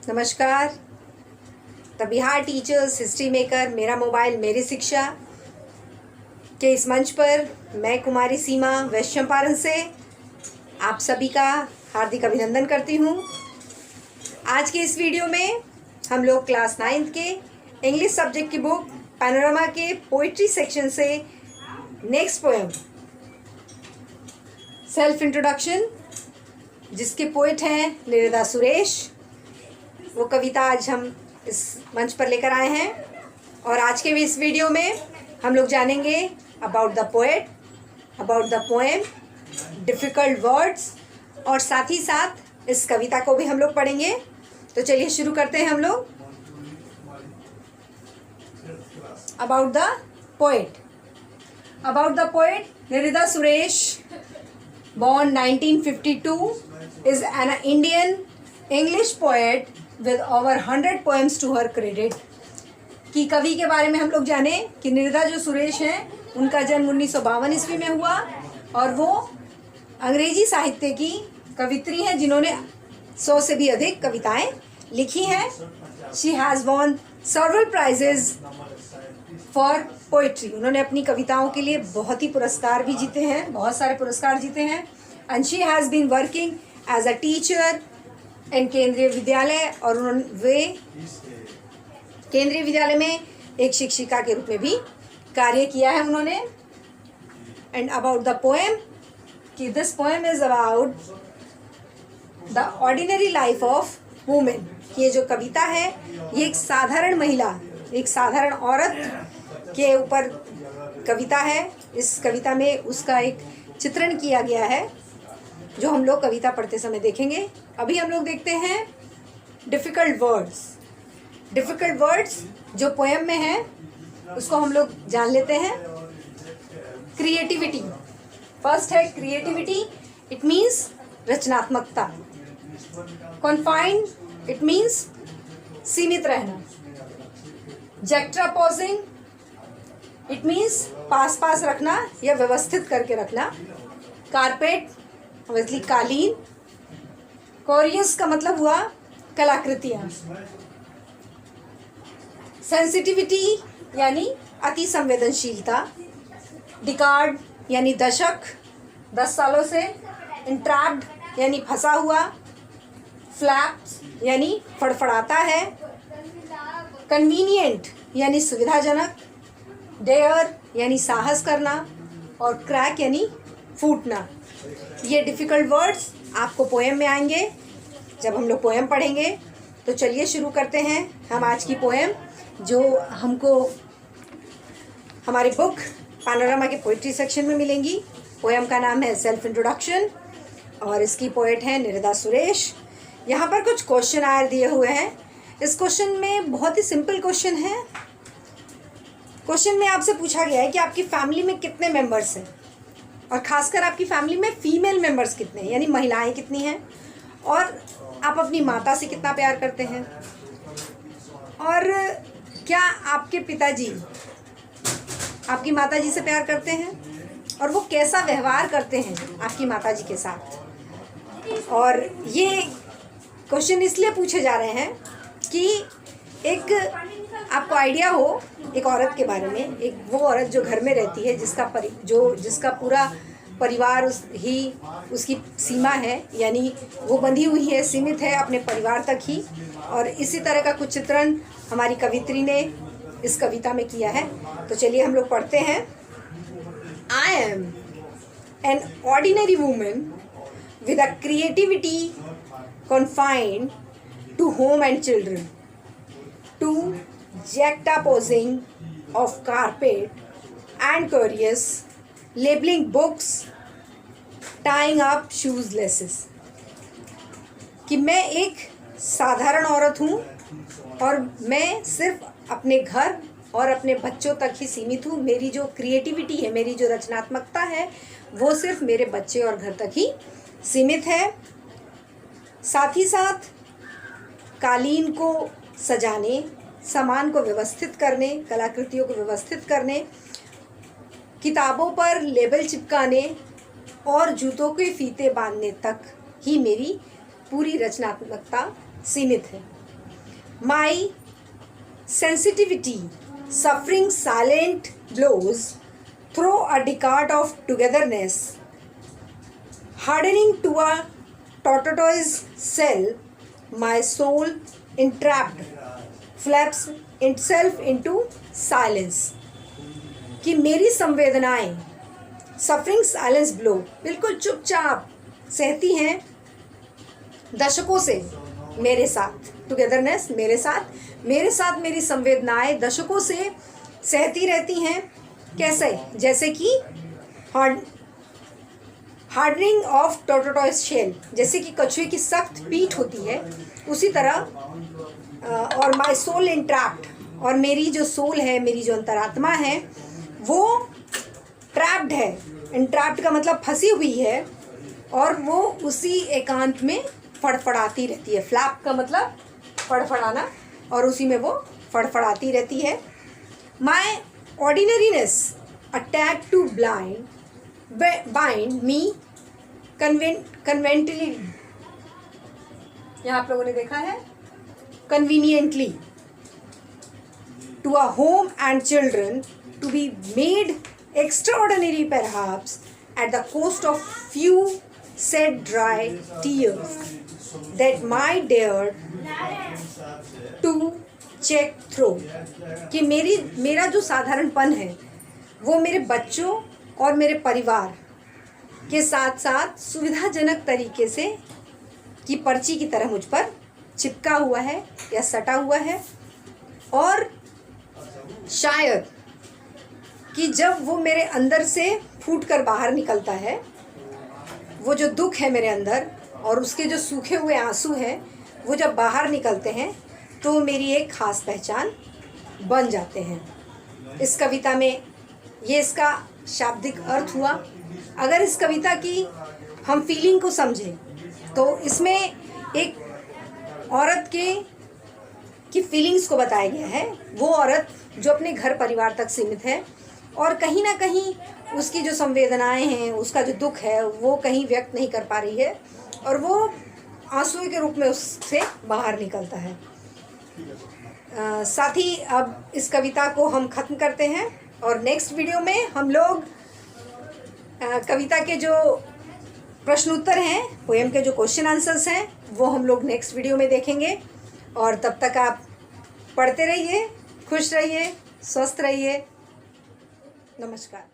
नमस्कार। The Bihar teachers history maker मेरा mobile मेरी शिक्षा के इस मंच पर मैं कुमारी सीमा वेस्ट चंपारण से आप सभी का हार्दिक अभिनंदन करती हूँ। आज के इस वीडियो में हम लोग क्लास 9th के इंग्लिश सब्जेक्ट की बुक पैनोरमा के पोइट्री सेक्शन से नेक्स्ट पोएम सेल्फ इंट्रोडक्शन, जिसके पोइट हैं निरदा सुरेश, वो कविता आज हम इस मंच पर लेकर आए हैं। और आज के भी इस वीडियो में हम लोग जानेंगे about the poet, about the poem, difficult words, और साथ ही साथ इस कविता को भी हम लोग पढ़ेंगे। तो चलिए शुरू करते हैं हम लोग। About the poet. About the poet Nirda Suresh, born 1952, is an Indian English poet with over 100 poems to her credit। कि कवि के बारे में हम लोग जाने कि निरदा जो सुरेश हैं उनका जन्म 1952 ईस्वी में हुआ और वो अंग्रेजी साहित्य की कवित्री हैं जिन्होंने 100 से भी अधिक कविताएं लिखी हैं। She has won several prizes for poetry. उन्होंने अपनी कविताओं के लिए बहुत ही पुरस्कार भी जीते हैं, बहुत सारे पुरस्कार जीते हैं। And she has been working as a teacher in Kendriya Vidyalaya, और वे केंद्रीय विद्यालय में एक शिक्षिका के रूप में भी कार्य किया है उन्होंने। एंड अबाउट द पोएम, कि this poem is about the ordinary life of women. ये जो कविता है ये एक साधारण महिला, एक साधारण औरत के ऊपर कविता है। इस कविता में उसका एक चित्रण किया गया है जो हम लोग कविता पढ़ते समय देखेंगे। अभी हम लोग देखते हैं डिफ़िकल्ट वर्ड्स। डिफ़िकल्ट वर्ड्स जो पोएम में है उसको हम लोग जान लेते हैं। क्रिएटिविटी, फर्स्ट है क्रिएटिविटी, इट मीन्स रचनात्मकता। कॉन्फाइंड, इट मीन्स सीमित रहना। जैक्ट्रापोजिंग, इट मीन्स पास पास रखना या व्यवस्थित करके रखना। कारपेट, ऑब्वियसली कालीन। कोरियस का मतलब हुआ कलाकृतियाँ। सेंसिटिविटी यानी अति संवेदनशीलता। डिकार्ड यानी दशक, 10 सालों से। इंट्रैप्ड यानी फंसा हुआ। फ्लैप्स यानी फड़फड़ाता है। कन्वीनियंट यानी सुविधाजनक। डेयर यानी साहस करना, और क्रैक यानी फूटना। ये डिफ़िकल्ट वर्ड्स आपको पोएम में आएंगे जब हम लोग पोएम पढ़ेंगे। तो चलिए शुरू करते हैं हम आज की पोएम, जो हमको हमारी बुक पैनोरमा के पोइट्री सेक्शन में मिलेंगी। पोएम का नाम है सेल्फ इंट्रोडक्शन और इसकी पोएट है निरदा सुरेश। यहाँ पर कुछ क्वेश्चन आए दिए हुए हैं। इस क्वेश्चन में बहुत ही सिंपल क्वेश्चन है। क्वेश्चन में आपसे पूछा गया है कि आपकी फैमिली में कितने मेंबर्स हैं, और ख़ासकर आपकी फैमिली में फीमेल मेंबर्स कितने हैं, यानी महिलाएं कितनी हैं, और आप अपनी माता से कितना प्यार करते हैं, और क्या आपके पिताजी आपकी माताजी से प्यार करते हैं, और वो कैसा व्यवहार करते हैं आपकी माताजी के साथ। और ये क्वेश्चन इसलिए पूछे जा रहे हैं कि एक आपको आइडिया हो एक औरत के बारे में, एक वो औरत जो घर में रहती है, जिसका पूरा परिवार उसकी सीमा है, यानी वो बंधी हुई है, सीमित है अपने परिवार तक ही। और इसी तरह का कुछ चित्रण हमारी कवित्री ने इस कविता में किया है। तो चलिए हम लोग पढ़ते हैं। I am an ordinary women with a creativity confined to home and children, to juxtaposing of carpet and curious, labeling books, tying up shoes laces। कि मैं एक साधारण औरत हूँ और मैं सिर्फ अपने घर और अपने बच्चों तक ही सीमित हूँ। मेरी जो क्रिएटिविटी है, मेरी जो रचनात्मकता है, वो सिर्फ मेरे बच्चे और घर तक ही सीमित है। साथ ही साथ कालीन को सजाने, सामान को व्यवस्थित करने, कलाकृतियों को व्यवस्थित करने, किताबों पर लेबल चिपकाने और जूतों के फीते बांधने तक ही मेरी पूरी रचनात्मकता सीमित है। My sensitivity suffering silent blows through a decade of togetherness, hardening to a tortoise shell. My soul entrapped flaps itself into silence. कि मेरी संवेदनाएं सफरिंग साइलेंस ब्लो बिल्कुल चुपचाप सहती हैं दशकों से मेरे साथ, टुगेदरनेस मेरे साथ मेरी संवेदनाएं दशकों से सहती रहती हैं। कैसे? जैसे कि हार्डनिंग ऑफ टोटोटॉयस शेल, जैसे कि कछुए की सख्त पीठ होती है उसी तरह। और माई सोल इंट्रैप्ड, और मेरी जो सोल है, मेरी जो अंतरात्मा है वो ट्रैप्ड है। इंट्रैप्ड का मतलब फंसी हुई है, और वो उसी एकांत में फड़फड़ाती रहती है। फ्लैप का मतलब फड़फड़ाना, और उसी में वो फड़फड़ाती रहती है। My ordinariness attack to bind me conveniently, यहाँ आप लोगों ने देखा है, conveniently to a home and children, to be made extraordinary perhaps at the cost of few sad dry tears that might dare to check through। कि मेरा जो साधारणपन है वो मेरे बच्चों और मेरे परिवार के साथ साथ सुविधाजनक तरीके से की पर्ची की तरह मुझ पर चिपका हुआ है या सटा हुआ है। और शायद कि जब वो मेरे अंदर से फूट कर बाहर निकलता है, वो जो दुख है मेरे अंदर और उसके जो सूखे हुए आंसू हैं वो जब बाहर निकलते हैं तो मेरी एक ख़ास पहचान बन जाते हैं। इस कविता में ये इसका शाब्दिक अर्थ हुआ। अगर इस कविता की हम फीलिंग को समझें तो इसमें एक औरत की फीलिंग्स को बताया गया है। वो औरत जो अपने घर परिवार तक सीमित है और कहीं ना कहीं उसकी जो संवेदनाएं हैं, उसका जो दुख है वो कहीं व्यक्त नहीं कर पा रही है, और वो आंसू के रूप में उससे बाहर निकलता है। साथ ही अब इस कविता को हम ख़त्म करते हैं, और नेक्स्ट वीडियो में हम लोग कविता के जो प्रश्न उत्तर हैं, पोएम के जो क्वेश्चन आंसर्स हैं, वो हम लोग नेक्स्ट वीडियो में देखेंगे। और तब तक आप पढ़ते रहिए, खुश रहिए, स्वस्थ रहिए। नमस्कार।